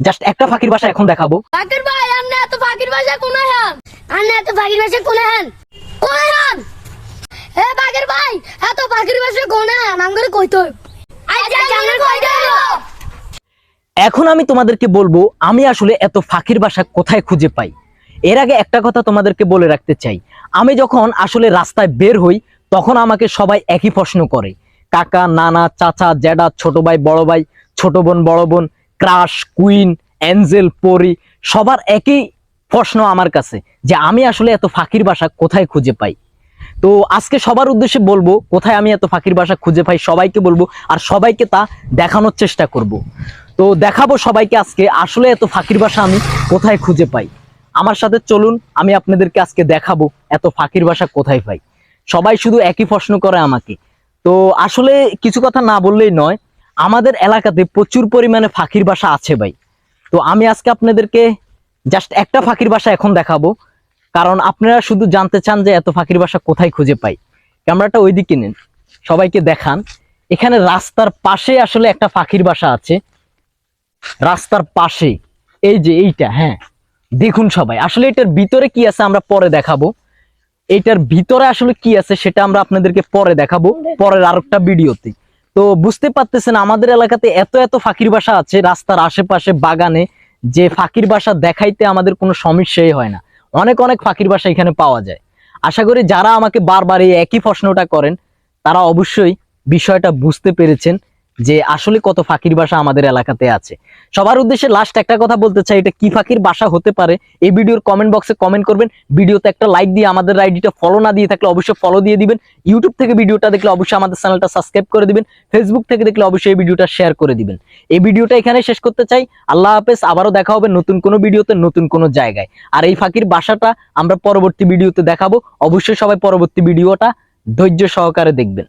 Just একটা ফাঁকির ভাষা এখন দেখাবো। ফাকির ভাই আপনি এত ফাকির ভাষা কোন হন? আপনি এত ফাকির ভাষা কোন হন? কোন হন? এ ফাকির ভাই এত ফাকির ভাষা কোন হন? আমগরে কইতো। আচ্ছা জানেন কই দেব? এখন আমি তোমাদেরকে বলবো আমি আসলে এত ফাঁকির ভাষা কোথায় খুঁজে পাই। এর আগে একটা কথা তোমাদেরকে বলে রাখতে চাই, আমি যখন আসলে রাস্তায় বের হই তখন আমাকে সবাই একই প্রশ্ন করে, কাকা, নানা, চাচা, জ্যাঠা, ছোট ভাই, বড় ভাই, ছোট বোন, বড় বোন, ক্রাশ, কুইন, অ্যাঞ্জেল, পরি, সবার একই প্রশ্ন আমার কাছে যে আমি আসলে এত ফাঁকির ভাষা কোথায় খুঁজে পাই। তো আজকে সবার উদ্দেশ্যে বলবো কোথায় আমি এত ফাঁকির ভাষা খুঁজে পাই, সবাইকে বলবো আর সবাইকে তা দেখানোর চেষ্টা করব। তো দেখাবো সবাইকে আজকে আসলে এত ফাঁকির ভাষা আমি কোথায় খুঁজে পাই। আমার সাথে চলুন, আমি আপনাদেরকে আজকে দেখাবো এত ফাঁকির ভাষা কোথায় পাই। সবাই শুধু একই প্রশ্ন করে আমাকে। তো আসলে কিছু কথা না বললেই নয়, আমাদের এলাকাতে প্রচুর পরিমাণে ফাঁকির ভাষা আছে ভাই। তো আমি আজকে আপনাদেরকে জাস্ট একটা ফাঁকির ভাষা এখন দেখাবো, কারণ আপনারা শুধু জানতে চান যে এত ফাঁকির ভাষা কোথায় খুঁজে পাই। ক্যামেরাটা ওইদিকে নিন, সবাইকে দেখান। এখানে রাস্তার পাশে আসলে একটা ফাঁকির ভাষা আছে, রাস্তার পাশে, এই যে এইটা। হ্যাঁ দেখুন সবাই, আসলে এটার ভিতরে কি আছে আমরা পরে দেখাবো। এটার ভিতরে আসলে কি আছে সেটা আমরা আপনাদেরকে পরে দেখাবো, পরের আরেকটা ভিডিওতে। তো বুঝতে পারতেছেন আমাদের এলাকাতে এত এত ফাঁকির বাসা আছে রাস্তার আশেপাশে, বাগানে, যে ফাঁকির বাসা দেখাইতে আমাদের কোনো সমস্যাই হয় না। অনেক অনেক ফাঁকির বাসা এখানে পাওয়া যায়। আশা করি যারা আমাকে বারবার এই একই প্রশ্নটা করেন তারা অবশ্যই বিষয়টা বুঝতে পেরেছেন যে আসলে কত ফাঁকির বাসা আমাদের এলাকাতে আছে। সবার উদ্দেশ্যে লাস্ট একটা কথা বলতে চাই, এটা কি ফাঁকির বাসা হতে পারে এই ভিডিওর কমেন্ট বক্সে কমেন্ট করবেন। ভিডিওতে একটা লাইক দিয়ে আমাদের আইডিটা ফলো না দিয়ে থাকলে অবশ্যই ফলো দিয়ে দিবেন। ইউটিউব থেকে ভিডিওটা দেখলে অবশ্যই আমাদের চ্যানেলটা সাবস্ক্রাইব করে দিবেন। ফেসবুক থেকে দেখলে অবশ্যই এই ভিডিওটা শেয়ার করে দিবেন। এই ভিডিওটা এখানে শেষ করতে চাই। আল্লাহ হাফেজ, আবারও দেখা হবে নতুন কোনো ভিডিওতে, নতুন কোনো জায়গায়। আর এই ফাঁকির বাসাটা আমরা পরবর্তী ভিডিওতে দেখাবো। অবশ্যই সবাই পরবর্তী ভিডিওটা ধৈর্য সহকারে দেখবেন।